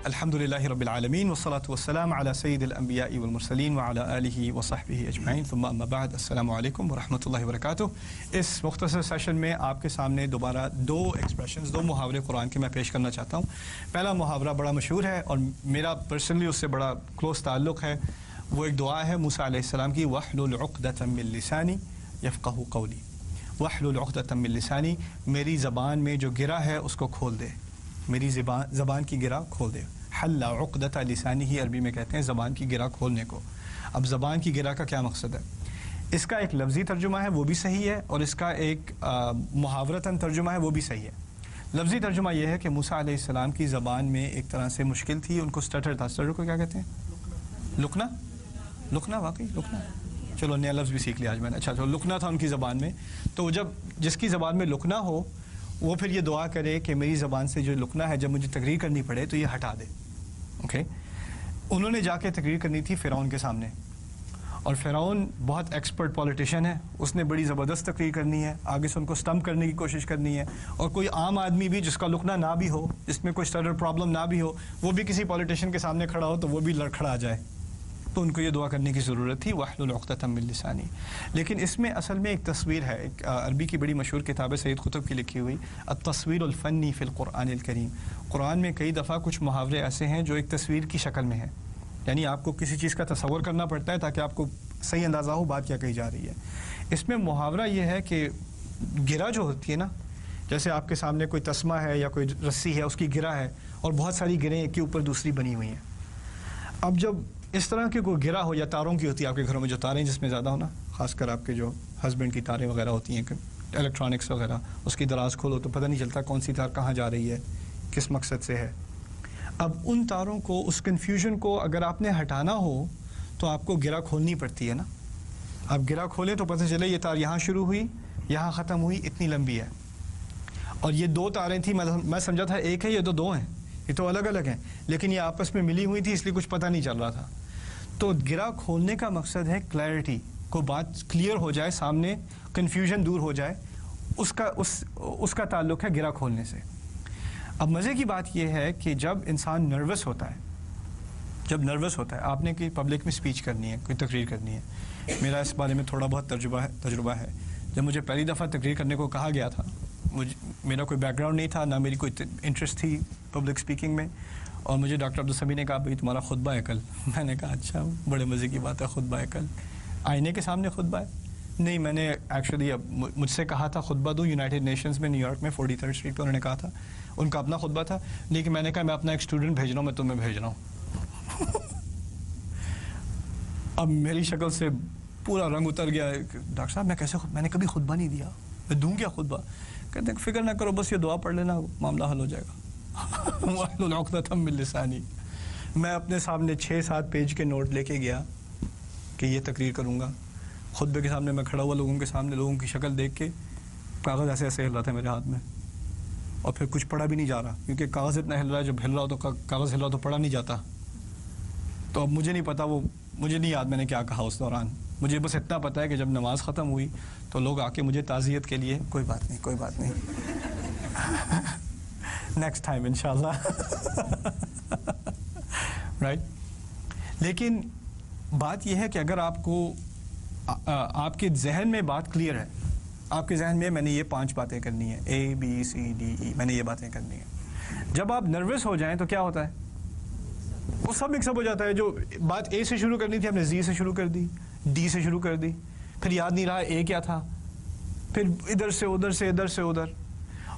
الحمدللہ رب العالمین والصلاة والسلام علی سید الانبیاء والمرسلین وعلی آلہ وصحبہ اجمعین ثم اما بعد السلام علیکم ورحمۃ اللہ وبرکاتہ۔ اس مختصر سیشن میں آپ کے سامنے دوبارہ دو محاورے قرآن کے میں پیش کرنا چاہتا ہوں۔ پہلا محاورہ بڑا مشہور ہے اور میرا پرسنلی اس سے بڑا کلوز تعلق ہے۔ وہ ایک دعا ہے موسیٰ علیہ السلام کی، وَاحْلُلْ عُقْدَةً مِّن لِّسَانِي يَفْقَهُ قَوْلِي، وَاحْلُلْ عُقْدَةً مِّن لِّسَانِي، میری زبان میں جو گرہ ہے اس کو کھول دے، میری زبان کی گرہ کھول دے۔ حل عقدۃ لسانی ہی عربی میں کہتے ہیں زبان کی گرہ کھولنے کو۔ اب زبان کی گرہ کا کیا مقصد ہے؟ اس کا ایک لفظی ترجمہ ہے وہ بھی صحیح ہے، اور اس کا ایک محاورتاً ترجمہ ہے وہ بھی صحیح ہے۔ لفظی ترجمہ یہ ہے کہ موسیٰ علیہ السلام کی زبان میں ایک طرح سے مشکل تھی، ان کو سٹٹر تھا۔ سٹٹر کو کیا کہتے ہیں؟ لکنا واقعی لکنا، چلو نیا لفظ بھی سیکھ لیا آج میں نے۔ اچھا لکنا تھا ان کی زبان میں، تو جب جس کی زبان میں لکنا ہو وہ پھر یہ دعا کرے کہ میری زبان سے جو لکنا ہے جب مجھے تقریر کرنی پڑے تو یہ ہٹا دے۔ اوکے، انہوں نے جا کے تقریر کرنی تھی فرعون کے سامنے، اور فرعون بہت ایکسپرٹ پولیٹیشین ہے، اس نے بڑی زبردست تقریر کرنی ہے، آگے سے ان کو سٹمپ کرنے کی کوشش کرنی ہے، اور کوئی عام آدمی بھی جس کا لکنا نہ بھی ہو، جس میں کوئی سٹرر پرابلم نہ بھی ہو، وہ بھی کسی پولیٹیشین کے سامنے کھڑا ہو تو وہ بھی لڑکھڑا جائے، تو ان کو یہ دعا کرنے کی ضرورت تھی، وَاحْلُلْ عُقْدَةً مِّن لِّسَانِي۔ لیکن اس میں اصل میں ایک تصویر ہے، ایک عربی کی بڑی مشہور کتاب ہے سید قطب کی لکھی ہوئی التصویر الفنی فی القرآن الکریم۔ قرآن میں کئی دفعہ کچھ محاورے ایسے ہیں جو ایک تصویر کی شکل میں ہیں، یعنی آپ کو کسی چیز کا تصور کرنا پڑتا ہے تاکہ آپ کو صحیح اندازہ ہو بات کیا کہی جا رہی ہے۔ اس میں محاورہ یہ ہے کہ گرہ جو ہوتی ہے نا، جیسے آپ کے سامنے کوئی تسمہ ہے یا کوئی رسی ہے، اس کی گرہ ہے اور بہت ساری گرہیں ایک کے اوپر دوسری بنی ہوئی ہیں۔ اب جب اس طرح کی کوئی گرہ ہو، یا تاروں کی ہوتی ہے آپ کے گھروں میں جو تاریں جس میں زیادہ ہونا، خاص کر آپ کے جو ہسبینڈ کی تاریں وغیرہ ہوتی ہیں، الیکٹرانکس وغیرہ، اس کی دراز کھولو تو پتہ نہیں چلتا کون سی تار کہاں جا رہی ہے، کس مقصد سے ہے۔ اب ان تاروں کو، اس کنفیوژن کو اگر آپ نے ہٹانا ہو تو آپ کو گرہ کھولنی پڑتی ہے نا۔ آپ گرہ کھولیں تو پتہ چلے یہ تار یہاں شروع ہوئی، یہاں ختم ہوئی، اتنی لمبی ہے، اور یہ دو تاریں تھیں، میں سمجھا تھا ایک ہے، یہ تو دو ہیں، یہ تو الگ الگ ہیں، لیکن یہ آپس میں ملی ہوئی تھی اس لیے کچھ پتہ نہیں چل رہا تھا۔ تو گرہ کھولنے کا مقصد ہے کلیئرٹی، کو بات کلیئر ہو جائے سامنے، کنفیوژن دور ہو جائے، اس کا تعلق ہے گرہ کھولنے سے۔ اب مزے کی بات یہ ہے کہ جب انسان نروس ہوتا ہے، آپ نے کوئی پبلک میں اسپیچ کرنی ہے، کوئی تقریر کرنی ہے، میرا اس بارے میں تھوڑا بہت تجربہ ہے۔ جب مجھے پہلی دفعہ تقریر کرنے کو کہا گیا تھا، میرا کوئی بیک گراؤنڈ نہیں تھا، نہ میری کوئی انٹرسٹ تھی پبلک اسپیکنگ میں، اور مجھے ڈاکٹر عبدالسمیع نے کہا بھائی تمہارا خطبہ ہے کل۔ میں نے کہا اچھا، بڑے مزے کی بات ہے، خطبہ ہے کل، آئینے کے سامنے خطبہ ہے؟ نہیں، میں نے ایکچولی مجھ سے کہا تھا خطبہ دوں یونائٹڈ نیشنز میں، نیو یارک میں 43rd اسٹریٹ پہ، انہوں نے کہا تھا ان کا اپنا خطبہ تھا، لیکن میں نے کہا میں اپنا ایک اسٹوڈنٹ بھیج رہا ہوں، میں تمہیں بھیج رہا ہوں۔ اب میری شکل سے پورا رنگ اتر گیا، ڈاکٹر صاحب میں نے کبھی خطبہ نہیں دیا، میں دوں کیا خطبہ؟ کہتے ہیں فکر نہ کرو، بس یہ دعا پڑھ لینا، معاملہ حل ہو جائے گا۔ وَاحْلُلْ عُقْدَةً مِّن لِّسَانِي۔ میں اپنے سامنے 6-7 پیج کے نوٹ لے کے گیا کہ یہ تقریر کروں گا، خطبے کے سامنے میں کھڑا ہوا، لوگوں کے سامنے، لوگوں کی شکل دیکھ کے کاغذ ایسے ایسے ہل رہا تھا میرے ہاتھ میں، اور پھر کچھ پڑھا بھی نہیں جا رہا، کیونکہ کاغذ اتنا ہل رہا ہے، جب ہل رہا ہو تو کاغذ ہل رہا ہو تو پڑھا نہیں جاتا۔ تو اب مجھے نہیں پتا، مجھے نہیں یاد میں نے کیا کہا اس دوران، مجھے بس اتنا پتا ہے کہ جب نماز ختم ہوئی تو لوگ آ کے مجھے تعزیت کے لیے، کوئی بات نہیں نیکسٹ ٹائم انشاءاللہ، رائٹ۔ لیکن بات یہ ہے کہ اگر آپ کے ذہن میں بات کلیئر ہے، آپ کے ذہن میں نے یہ 5 باتیں کرنی ہیں، ABCDE، میں نے یہ باتیں کرنی ہیں، جب آپ نروس ہو جائیں تو کیا ہوتا ہے؟ وہ سب مکس اپ ہو جاتا ہے۔ جو بات A سے شروع کرنی تھی آپ نے Z سے شروع کر دی، D سے شروع کر دی، پھر یاد نہیں رہا A کیا تھا، پھر ادھر سے ادھر۔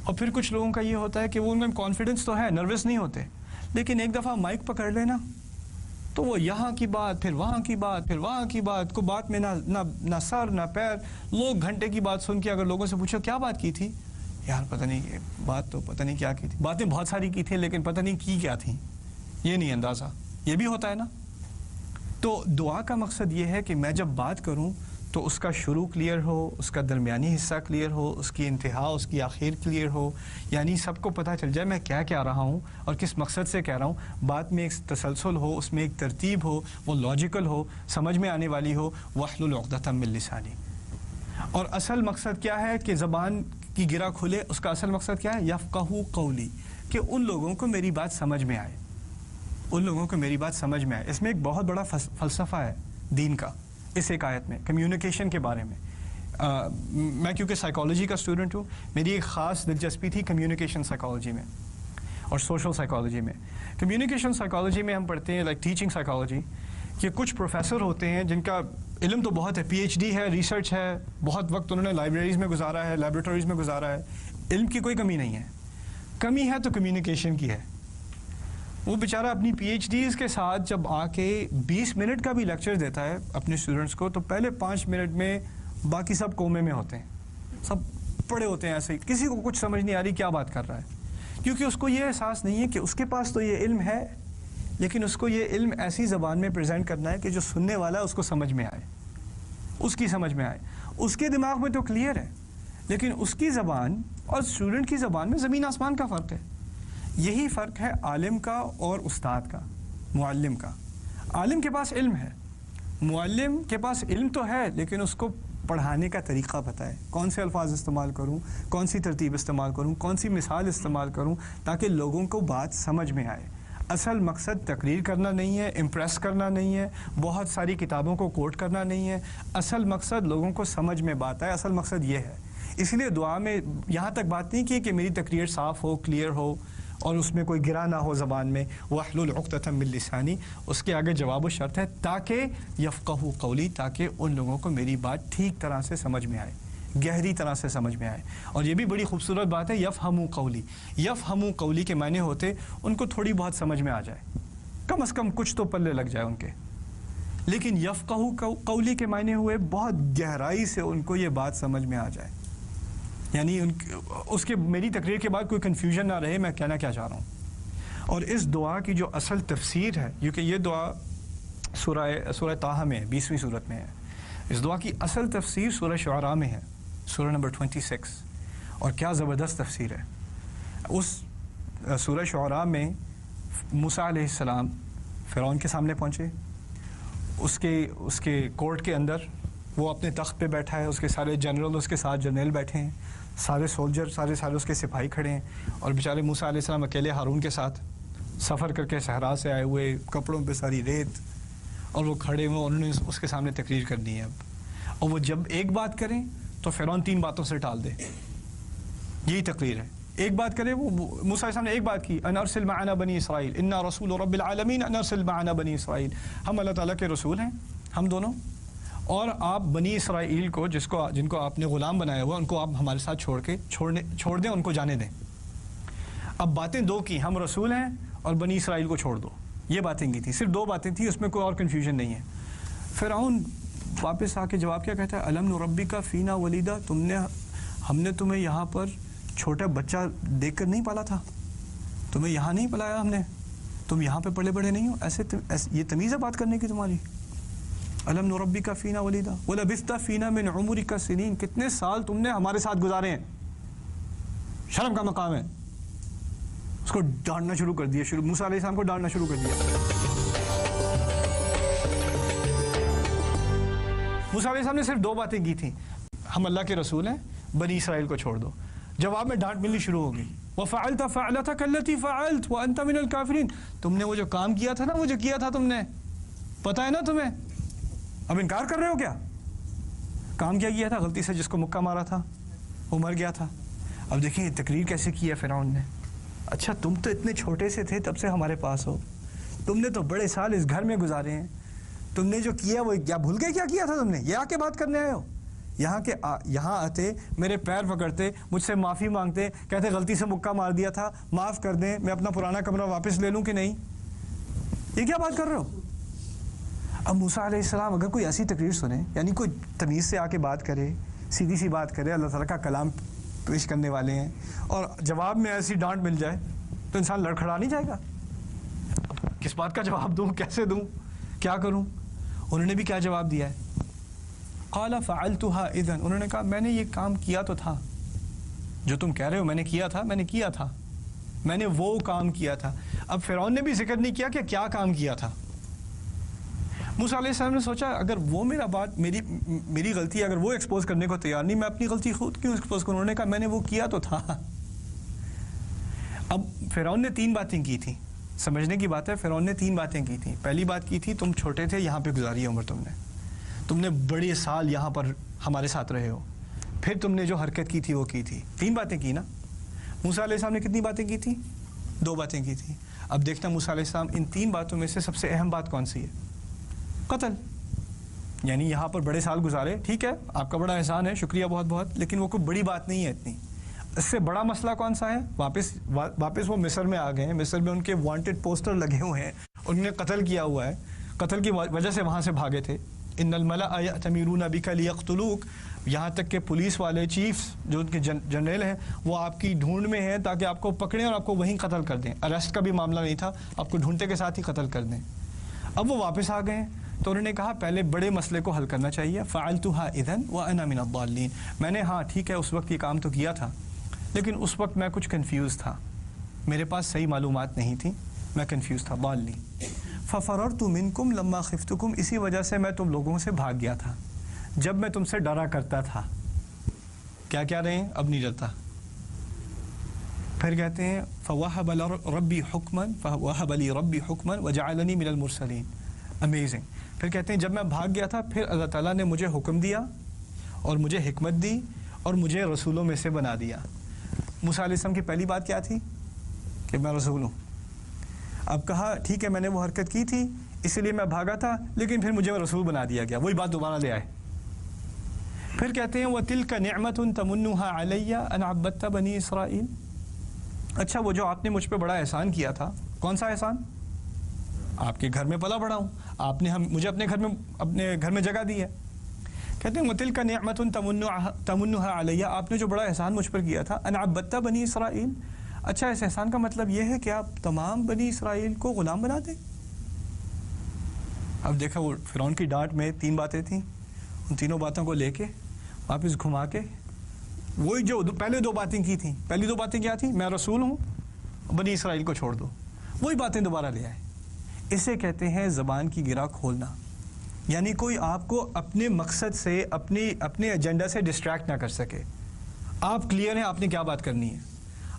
اور پھر کچھ لوگوں کا یہ ہوتا ہے کہ وہ ان میں کانفیڈنس تو ہے، نروس نہیں ہوتے، لیکن ایک دفعہ مائک پکڑ لینا تو وہ یہاں کی بات، پھر وہاں کی بات، پھر وہاں کی بات، کو بات میں نہ سر نہ پیر، لوگ گھنٹے کی بات سن کے اگر لوگوں سے پوچھو کیا بات کی تھی، یار پتہ نہیں، بات تو پتہ نہیں کیا کی تھی، باتیں بہت ساری کی تھیں لیکن پتہ نہیں کی کیا تھیں، یہ نہیں اندازہ، یہ بھی ہوتا ہے نا۔ تو دعا کا مقصد یہ ہے کہ میں جب بات کروں تو اس کا شروع کلیئر ہو، اس کا درمیانی حصہ کلیئر ہو، اس کی انتہا، اس کی آخر کلیئر ہو، یعنی سب کو پتہ چل جائے میں کیا کہہ رہا ہوں اور کس مقصد سے کہہ رہا ہوں، بات میں ایک تسلسل ہو، اس میں ایک ترتیب ہو، وہ لاجیکل ہو، سمجھ میں آنے والی ہو۔ وَاحْلُلْ عُقْدَةً مِّن لِّسَانِي۔ اور اصل مقصد کیا ہے کہ زبان کی گرہ کھلے، اس کا اصل مقصد کیا ہے؟ یفقہوا قولی، کہ ان لوگوں کو میری بات سمجھ میں آئے۔ ان لوگوں کو میری بات سمجھ میں آئے. اس میں ایک بہت بڑا فلسفہ ہے دین کا اس ایک آیت میں کمیونیکیشن کے بارے میں. میں کیونکہ سائیکالوجی کا اسٹوڈنٹ ہوں, میری ایک خاص دلچسپی تھی کمیونیکیشن سائیکالوجی میں اور سوشل سائیکالوجی میں. کمیونیکیشن سائیکالوجی میں ہم پڑھتے ہیں لائک ٹیچنگ سائیکالوجی کہ کچھ پروفیسر ہوتے ہیں جن کا علم تو بہت ہے, پی ایچ ڈی ہے, ریسرچ ہے, بہت وقت انہوں نے لائبریریز میں گزارا ہے, لیبارٹریز میں گزارا ہے, علم کی کوئی کمی نہیں ہے. کمی ہے تو کمیونیکیشن کی ہے. وہ بیچارہ اپنی پی ایچ ڈیز کے ساتھ جب آ کے 20 منٹ کا بھی لیکچر دیتا ہے اپنے اسٹوڈنٹس کو, تو پہلے 5 منٹ میں باقی سب کومے میں ہوتے ہیں, سب پڑے ہوتے ہیں ایسے ہی, کسی کو کچھ سمجھ نہیں آ رہی کیا بات کر رہا ہے, کیونکہ اس کو یہ احساس نہیں ہے کہ اس کے پاس تو یہ علم ہے, لیکن اس کو یہ علم ایسی زبان میں پریزنٹ کرنا ہے کہ جو سننے والا ہے اس کو سمجھ میں آئے, اس کی سمجھ میں آئے. اس کے دماغ میں تو کلیئر ہے, لیکن اس کی زبان اور اسٹوڈنٹ کی زبان میں زمین آسمان کا فرق ہے. یہی فرق ہے عالم کا اور استاد کا, معلم کا. عالم کے پاس علم ہے, معلم کے پاس علم تو ہے, لیکن اس کو پڑھانے کا طریقہ پتہ ہے, کون سے الفاظ استعمال کروں, کون سی ترتیب استعمال کروں, کون سی مثال استعمال کروں تاکہ لوگوں کو بات سمجھ میں آئے. اصل مقصد تقریر کرنا نہیں ہے, امپریس کرنا نہیں ہے, بہت ساری کتابوں کو کوٹ کرنا نہیں ہے. اصل مقصد لوگوں کو سمجھ میں بات آئے, اصل مقصد یہ ہے. اس لیے دعا میں یہاں تک بات نہیں کی کہ میری تقریر صاف ہو, کلیئر ہو اور اس میں کوئی گرا نہ ہو زبان میں. وَاحْلُلْ عُقْدَةً مِّن لِّسَانِی, اس کے آگے جواب و شرط ہے تاکہ یفقہوا قولی, تاکہ ان لوگوں کو میری بات ٹھیک طرح سے سمجھ میں آئے, گہری طرح سے سمجھ میں آئے. اور یہ بھی بڑی خوبصورت بات ہے, یفہموا قولی. یفہموا قولی کے معنی ہوتے ان کو تھوڑی بہت سمجھ میں آ جائے, کم از کم کچھ تو پلے لگ جائے ان کے. لیکن یفقہوا قولی کے معنی ہوئے بہت گہرائی سے ان کو یہ بات سمجھ میں آ جائے, یعنی اس کے میری تقریر کے بعد کوئی کنفیوژن نہ رہے میں کہنا کیا چاہ رہا ہوں. اور اس دعا کی جو اصل تفسیر ہے, کیونکہ یہ دعا سورہ طٰہٰ میں ہے, 20ویں سورت میں ہے. اس دعا کی اصل تفسیر سورہ شعراء میں ہے, سورہ نمبر 26, اور کیا زبردست تفسیر ہے. اس سورہ شعراء میں موسیٰ علیہ السلام فرعون کے سامنے پہنچے, اس کے کورٹ کے اندر وہ اپنے تخت پہ بیٹھا ہے, اس کے سارے جنرل اس کے ساتھ جرنیل بیٹھے ہیں, سارے سولجر سارے اس کے سپاہی کھڑے ہیں, اور بیچارے موسیٰ علیہ السلام اکیلے ہارون کے ساتھ سفر کر کے صحرا سے آئے ہوئے, کپڑوں پہ ساری ریت, اور وہ کھڑے ہوئے, انہوں نے اس کے سامنے تقریر کرنی ہے اب. اور وہ جب ایک بات کریں تو فرعون 3 باتوں سے ٹال دے, یہی تقریر ہے. ایک بات کرے, وہ موسیٰ علیہ السلام نے ایک بات کی, ان ارسل معنا بنی اسرائیل انا رسول رب العالمین ان ارسل معنا بنی اسرائیل, ہم اللہ تعالیٰ کے رسول ہیں ہم دونوں, اور آپ بنی اسرائیل کو جن کو آپ نے غلام بنایا ہوا ان کو آپ ہمارے ساتھ چھوڑ دیں, ان کو جانے دیں. اب باتیں 2 کی, ہم رسول ہیں اور بنی اسرائیل کو چھوڑ دو, یہ باتیں کی تھیں, صرف 2 باتیں تھیں, اس میں کوئی اور کنفیوژن نہیں ہے. فرعون واپس آ کے جواب کیا کہتا ہے, الم نربک فینا ولیدا, ہم نے تمہیں یہاں پر چھوٹا بچہ دیکھ کر نہیں پالا تھا, تمہیں یہاں نہیں پلایا ہم نے, تم یہاں پہ پڑے بڑے نہیں ہو, ایسے یہ تمیز ہے بات کرنے کی تمہاری. الم نربک فینا ولیدا ولبثت فینا من عمرک سنین, کتنے سال تم نے ہمارے ساتھ گزارے ہیں, شرم کا مقام ہے. اس کو ڈانٹنا شروع کر دیا, موسیٰ علیہ السلام کو ڈانٹنا شروع کر دیا. موسیٰ علیہ السلام نے صرف 2 باتیں کی تھیں, ہم اللہ کے رسول ہیں, بنی اسرائیل کو چھوڑ دو. جواب میں ڈانٹ ملنی شروع ہو گئی. وَفَعَلْتَ فَعْلَتَكَ الَّتِي فَعَلْتَ وَأَنْتَ مِنَ الْكَافِرِينَ, تم نے وہ جو کام کیا تھا نا, وہ جو کیا تھا تم نے, پتہ ہے نا تمہیں, اب انکار کر رہے ہو کیا؟ کام کیا کیا تھا, غلطی سے جس کو مکہ مارا تھا وہ مر گیا تھا. اب دیکھیں تقریر کیسے کی ہے فرعون نے. اچھا تم تو اتنے چھوٹے سے تھے تب سے ہمارے پاس ہو, تم نے تو بڑے سال اس گھر میں گزارے ہیں, تم نے جو کیا وہ کیا بھول گئے, کیا کیا تھا تم نے, یہ آ کے بات کرنے آئے ہو. یہاں آتے, میرے پیر پکڑتے, مجھ سے معافی مانگتے, کہتے غلطی سے مکہ مار دیا تھا, معاف کر دیں, میں اپنا پرانا کمرہ واپس لے لوں کہ نہیں, یہ کیا بات کر رہے ہو. اب موسیٰ علیہ السلام اگر کوئی ایسی تقریر سنے, یعنی کوئی تمیز سے آ کے بات کرے, سیدھی سی بات کرے, اللہ تعالیٰ کا کلام پیش کرنے والے ہیں, اور جواب میں ایسی ڈانٹ مل جائے تو انسان لڑکھڑا نہیں جائے گا. کس بات کا جواب دوں, کیسے دوں, کیا کروں. انہوں نے بھی کیا جواب دیا ہے, قال فعلتها اذن, انہوں نے کہا میں نے یہ کام کیا تو تھا, جو تم کہہ رہے ہو میں نے کیا تھا, میں نے وہ کام کیا تھا. اب فرعون نے بھی ذکر نہیں کیا کہ کیا کام کیا تھا. موسیٰ علیہ السلام نے سوچا اگر وہ میری غلطی اگر وہ ایکسپوز کرنے کو تیار نہیں, میں اپنی غلطی خود کیوں ایکسپوز کروں. انہوں نے کہا میں نے وہ کیا تو تھا. اب فرعون نے 3 باتیں کی تھیں, سمجھنے کی بات ہے. فرعون نے 3 باتیں کی تھیں. پہلی بات کی تھی تم چھوٹے تھے, یہاں پہ گزاری عمر تم نے بڑے سال یہاں پر ہمارے ساتھ رہے ہو. پھر تم نے جو حرکت کی تھی وہ کی تھی. 3 باتیں کی نا. موسیٰ علیہ السلام نے کتنی باتیں کی تھیں؟ 2 باتیں کی تھیں. اب دیکھنا موسیٰ علیہ السلام ان 3 باتوں میں سے سب سے اہم بات کون سی ہے؟ قتل. یعنی یہاں پر بڑے سال گزارے, ٹھیک ہے آپ کا بڑا احسان ہے, شکریہ بہت بہت, لیکن وہ کوئی بڑی بات نہیں ہے اتنی. اس سے بڑا مسئلہ کون سا ہے؟ واپس وہ مصر میں آ گئے ہیں. مصر میں ان کے وانٹڈ پوسٹر لگے ہوئے ہیں, انہوں نے قتل کیا ہوا ہے. قتل کی وجہ سے وہاں سے بھاگے تھے. ان الملأ یأتمرون بک لیقتلوک, یہاں تک کہ پولیس والے چیفز جو ان کے جنرل ہیں وہ آپ کی ڈھونڈ میں ہیں تاکہ آپ کو پکڑیں اور آپ کو وہیں قتل کر دیں. اریسٹ کا بھی معاملہ نہیں تھا, آپ کو ڈھونڈتے کے ساتھ ہی قتل کر دیں. اب وہ واپس آ گئے ہیں تو انہوں نے کہا پہلے بڑے مسئلے کو حل کرنا چاہیے. فعلتها اذا وانا من الضالین, میں نے ہاں ٹھیک ہے اس وقت یہ کام تو کیا تھا, لیکن اس وقت میں کچھ کنفیوز تھا, میرے پاس صحیح معلومات نہیں تھی, میں کنفیوز تھا. ضالین. ففررت منکم لما خفتکم, اسی وجہ سے میں تم لوگوں سے بھاگ گیا تھا جب میں تم سے ڈرا کرتا تھا. کیا رہے ہیں؟ اب نہیں ڈرتا. پھر کہتے ہیں فوہب ربی حکما وجعلنی من المرسلین. امیزنگ. پھر کہتے ہیں جب میں بھاگ گیا تھا پھر اللہ تعالیٰ نے مجھے حکم دیا اور مجھے حکمت دی اور مجھے رسولوں میں سے بنا دیا. موسیٰ علیہ السلام کی پہلی بات کیا تھی؟ کہ میں رسول ہوں. اب کہا ٹھیک ہے میں نے وہ حرکت کی تھی اسی لیے میں بھاگا تھا, لیکن پھر مجھے رسول بنا دیا گیا. وہی بات دوبارہ لے آئے. پھر کہتے ہیں وَتِلْكَ نِعْمَةٌ تَمُنُّهَا عَلَيَّ أَنْ عَبَّدْتَ بَنِي اسرائیل. اچھا وہ جو آپ نے مجھ پہ بڑا احسان کیا تھا, کون سا احسان؟ آپ کے گھر میں پلا بڑا ہوں, آپ نے مجھے اپنے گھر میں جگہ دی ہے. کہتے ہیں وَتِلْكَ نِعْمَةٌ تَمُنُّهَا عَلَيَّ, آپ نے جو بڑا احسان مجھ پر کیا تھا, أَنْ عَبَّدْتَ بَنِي اسرائیل. اچھا اس احسان کا مطلب یہ ہے کہ آپ تمام بنی اسرائیل کو غلام بنا دیں. اب دیکھا وہ فرعون کی ڈانٹ میں 3 باتیں تھیں, ان تینوں باتوں کو لے کے واپس گھما کے وہی جو پہلے 2 باتیں کی تھیں, پہلی 2 باتیں کیا تھیں؟ میں رسول ہوں, بنی اسرائیل کو چھوڑ دو. وہی باتیں دوبارہ لے آئے. اسے کہتے ہیں زبان کی گرہ کھولنا. یعنی کوئی آپ کو اپنے مقصد سے اپنے ایجنڈا سے ڈسٹریکٹ نہ کر سکے. آپ کلیئر ہیں آپ نے کیا بات کرنی ہے.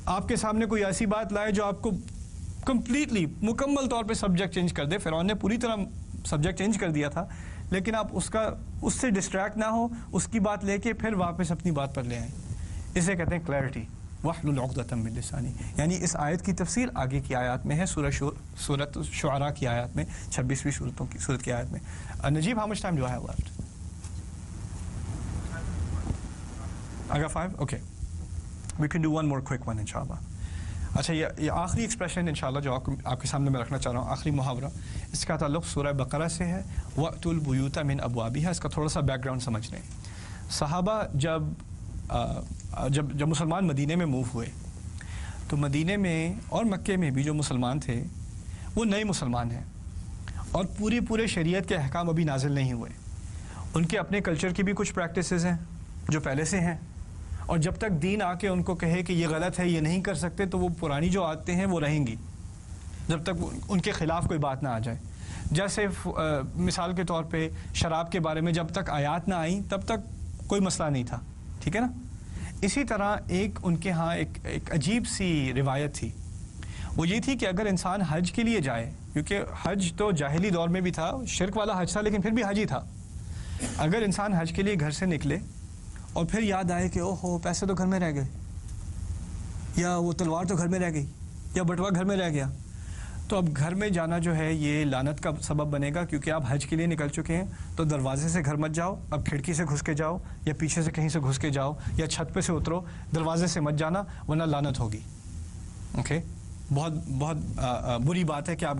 آپ کے سامنے کوئی ایسی بات لائے جو آپ کو کمپلیٹلی مکمل طور پہ سبجیکٹ چینج کر دے. فرعون نے پوری طرح سبجیکٹ چینج کر دیا تھا, لیکن آپ اس سے ڈسٹریکٹ نہ ہو, اس کی بات لے کے پھر واپس اپنی بات پر لے آئیں. اسے کہتے ہیں کلیئرٹی. واحلل عقدۃ من لسانی. یعنی اس آیت کی تفصیل آگے کی آیات میں ہے, سورۃ شعراء کی آیات میں, 26ویں سورت کی آیت میں. نجیب how much time do I have left? I got 5? Okay. We can do one more quick one inshallah. اچھا یہ آخری ایکسپریشن انشاءاللہ جو آپ کے سامنے میں رکھنا چاہ رہا ہوں, آخری محاورہ, اس کا تعلق سورہ بقرہ سے ہے. وَأْتُوا الْبُيُوتَ مِنْ أَبْوَابِهَا. اس کا تھوڑا سا بیک گراؤنڈ سمجھ لیں. صحابہ جب مسلمان مدینے میں موو ہوئے تو مدینے میں اور مکے میں بھی جو مسلمان تھے وہ نئے مسلمان ہیں اور پورے شریعت کے احکام ابھی نازل نہیں ہوئے. ان کے اپنے کلچر کی بھی کچھ پریکٹسز ہیں جو پہلے سے ہیں, اور جب تک دین آ کے ان کو کہے کہ یہ غلط ہے, یہ نہیں کر سکتے, تو وہ پرانی جو عادتیں ہیں وہ رہیں گی جب تک ان کے خلاف کوئی بات نہ آ جائے. جیسے مثال کے طور پہ شراب کے بارے میں جب تک آیات نہ آئیں تب تک کوئی مسئلہ نہیں تھا, ٹھیک ہے نا. اسی طرح ان کے ہاں ایک عجیب سی روایت تھی. وہ یہ تھی کہ اگر انسان حج کے لیے جائے, کیونکہ حج تو جاہلی دور میں بھی تھا, شرک والا حج تھا لیکن پھر بھی حج ہی تھا. اگر انسان حج کے لیے گھر سے نکلے اور پھر یاد آئے کہ اوہو پیسے تو گھر میں رہ گئے, یا وہ تلوار تو گھر میں رہ گئی, یا بٹوا گھر میں رہ گیا, تو اب گھر میں جانا جو ہے یہ لعنت کا سبب بنے گا, کیونکہ آپ حج کے لیے نکل چکے ہیں. تو دروازے سے گھر مت جاؤ, اب کھڑکی سے گھس کے جاؤ, یا پیچھے سے کہیں سے گھس کے جاؤ, یا چھت پہ سے اترو, دروازے سے مت جانا ورنہ لعنت ہوگی. اوکے, بہت بری بات ہے کہ آپ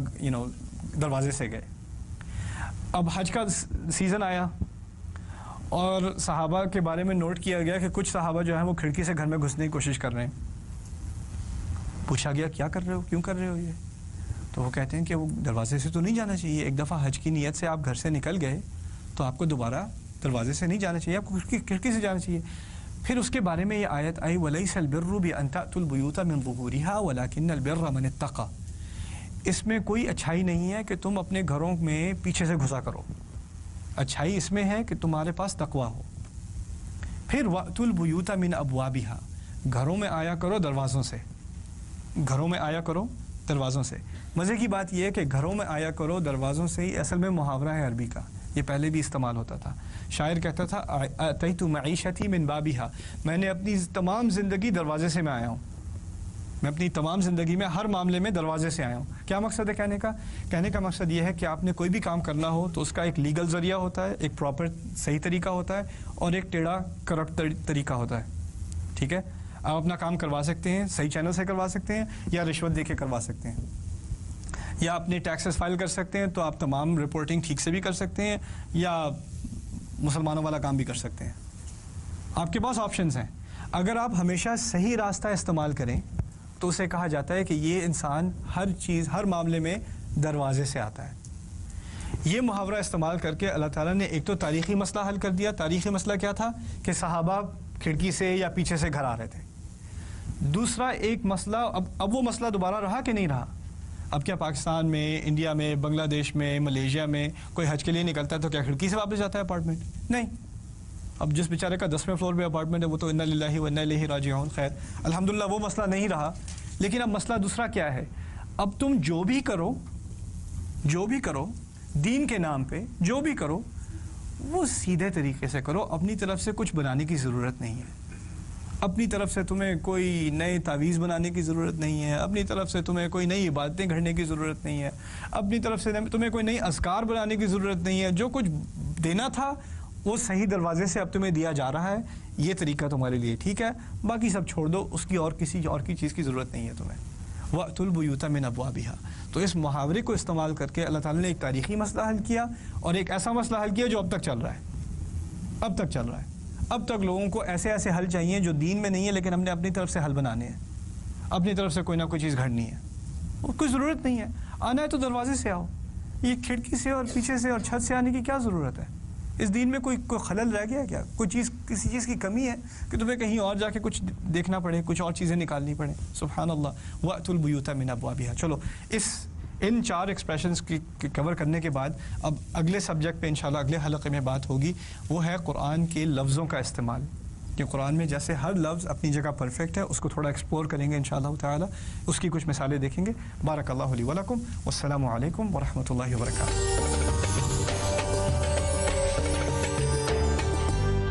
دروازے سے گئے. اب حج کا سیزن آیا اور صحابہ کے بارے میں نوٹ کیا گیا کہ کچھ صحابہ جو ہیں وہ کھڑکی سے گھر میں گھسنے کی کوشش کر رہے ہیں. پوچھا گیا کیا کر رہے ہو, کیوں کر رہے ہو یہ؟ تو وہ کہتے ہیں کہ وہ دروازے سے تو نہیں جانا چاہیے, ایک دفعہ حج کی نیت سے آپ گھر سے نکل گئے تو آپ کو دوبارہ دروازے سے نہیں جانا چاہیے, آپ کو کھڑکی سے جانا چاہیے. پھر اس کے بارے میں یہ آیت آئی وَلَيْسَ الْبِرُّ بِأَن تَأْتُوا الْبُيُوتَ مِن ظُهُورِهَا وَلَكِنَّ الْبِرَّ مَنِ اتَّقَى. اس میں کوئی اچھائی نہیں ہے کہ تم اپنے گھروں میں پیچھے سے گھسا کرو, اچھائی اس میں ہے کہ تمہارے پاس تقوی ہو. پھر وَأْتُوا الْبُيُوتَ مِنْ أَبْوَابِهَا, گھروں میں آیا کرو دروازوں سے, گھروں میں آیا کرو دروازوں سے. مزے کی بات یہ ہے کہ گھروں میں آیا کرو دروازوں سے ہی اصل میں محاورہ ہے عربی کا, یہ پہلے بھی استعمال ہوتا تھا. شاعر کہتا تھا اتیت معیشتی من بابھا, میں نے اپنی تمام زندگی دروازے سے میں آیا ہوں, میں اپنی تمام زندگی میں ہر معاملے میں دروازے سے آیا ہوں. کیا مقصد ہے کہنے کا؟ کہنے کا مقصد یہ ہے کہ آپ نے کوئی بھی کام کرنا ہو تو اس کا ایک لیگل ذریعہ ہوتا ہے, ایک پراپر صحیح طریقہ ہوتا ہے, اور ایک ٹیڑھا کرپٹ طریقہ ہوتا ہے. ٹھیک ہے, آپ اپنا کام کروا سکتے ہیں, صحیح چینل سے کروا سکتے ہیں, یا رشوت دے کے کروا سکتے ہیں, یا اپنے ٹیکسز فائل کر سکتے ہیں تو آپ تمام رپورٹنگ ٹھیک سے بھی کر سکتے ہیں, یا مسلمانوں والا کام بھی کر سکتے ہیں. آپ کے پاس آپشنز ہیں. اگر آپ ہمیشہ صحیح راستہ استعمال کریں تو اسے کہا جاتا ہے کہ یہ انسان ہر چیز, ہر معاملے میں دروازے سے آتا ہے. یہ محاورہ استعمال کر کے اللہ تعالیٰ نے ایک تو تاریخی مسئلہ حل کر دیا. تاریخی مسئلہ کیا تھا کہ صحابہ کھڑکی سے یا پیچھے سے گھر آ رہے تھے. دوسرا ایک مسئلہ, اب وہ مسئلہ دوبارہ رہا کہ نہیں رہا؟ اب کیا پاکستان میں, انڈیا میں, بنگلہ دیش میں, ملیشیا میں کوئی حج کے لیے نکلتا ہے تو کیا کھڑکی سے واپس جاتا ہے اپارٹمنٹ؟ نہیں. اب جس بیچارے کا 10ویں فلور پہ اپارٹمنٹ ہے وہ تو انا للہ و انا الیہ راجعون. خیر الحمدللہ وہ مسئلہ نہیں رہا. لیکن اب مسئلہ دوسرا کیا ہے؟ اب تم جو بھی کرو دین کے نام پہ, جو بھی کرو وہ سیدھے طریقے سے کرو. اپنی طرف سے کچھ بنانے کی ضرورت نہیں ہے. اپنی طرف سے تمہیں کوئی نئے تعویذ بنانے کی ضرورت نہیں ہے. اپنی طرف سے تمہیں کوئی نئی عبادتیں گھڑنے کی ضرورت نہیں ہے. اپنی طرف سے تمہیں کوئی نئی اذکار بنانے کی ضرورت نہیں ہے. جو کچھ دینا تھا وہ صحیح دروازے سے اب تمہیں دیا جا رہا ہے. یہ طریقہ تمہارے لیے ٹھیک ہے, باقی سب چھوڑ دو, اس کی اور کسی اور کی چیز کی ضرورت نہیں ہے تمہیں. وَأْتُوا الْبُيُوتَ مِنْ أَبْوَابِهَا. تو اس محاورے کو استعمال کر کے اللہ تعالیٰ نے ایک تاریخی مسئلہ حل کیا, اور ایک ایسا مسئلہ حل کیا جو اب تک چل رہا ہے. اب تک لوگوں کو ایسے حل چاہیے جو دین میں نہیں ہے, لیکن ہم نے اپنی طرف سے حل بنانے ہیں, اپنی طرف سے کوئی نہ کوئی چیز گھڑنی ہے. کوئی ضرورت نہیں ہے. آنا ہے تو دروازے سے آؤ. یہ کھڑکی سے اور پیچھے سے اور چھت سے آنے کی کیا ضرورت ہے؟ اس دین میں کوئی خلل رہ گیا ہے کیا؟ کوئی چیز, کسی چیز کی کمی ہے کہ تمہیں کہیں اور جا کے کچھ دیکھنا پڑے, کچھ اور چیزیں نکالنی پڑیں؟ سبحان اللہ. وَأْتُوا الْبُيُوتَ مِنْ أَبْوَابِهَا. چلو ان 4 ایکسپریشنز کی کور کرنے کے بعد اب اگلے سبجیکٹ پہ انشاءاللہ اگلے حلقے میں بات ہوگی. وہ ہے قرآن کے لفظوں کا استعمال, کہ قرآن میں جیسے ہر لفظ اپنی جگہ پرفیکٹ ہے, اس کو تھوڑا ایکسپلور کریں گے انشاءاللہ تعالی. اس کی کچھ مثالیں دیکھیں گے. بارک اللہ لی ولکم, والسلام علیکم ورحمۃ اللہ وبرکاتہ.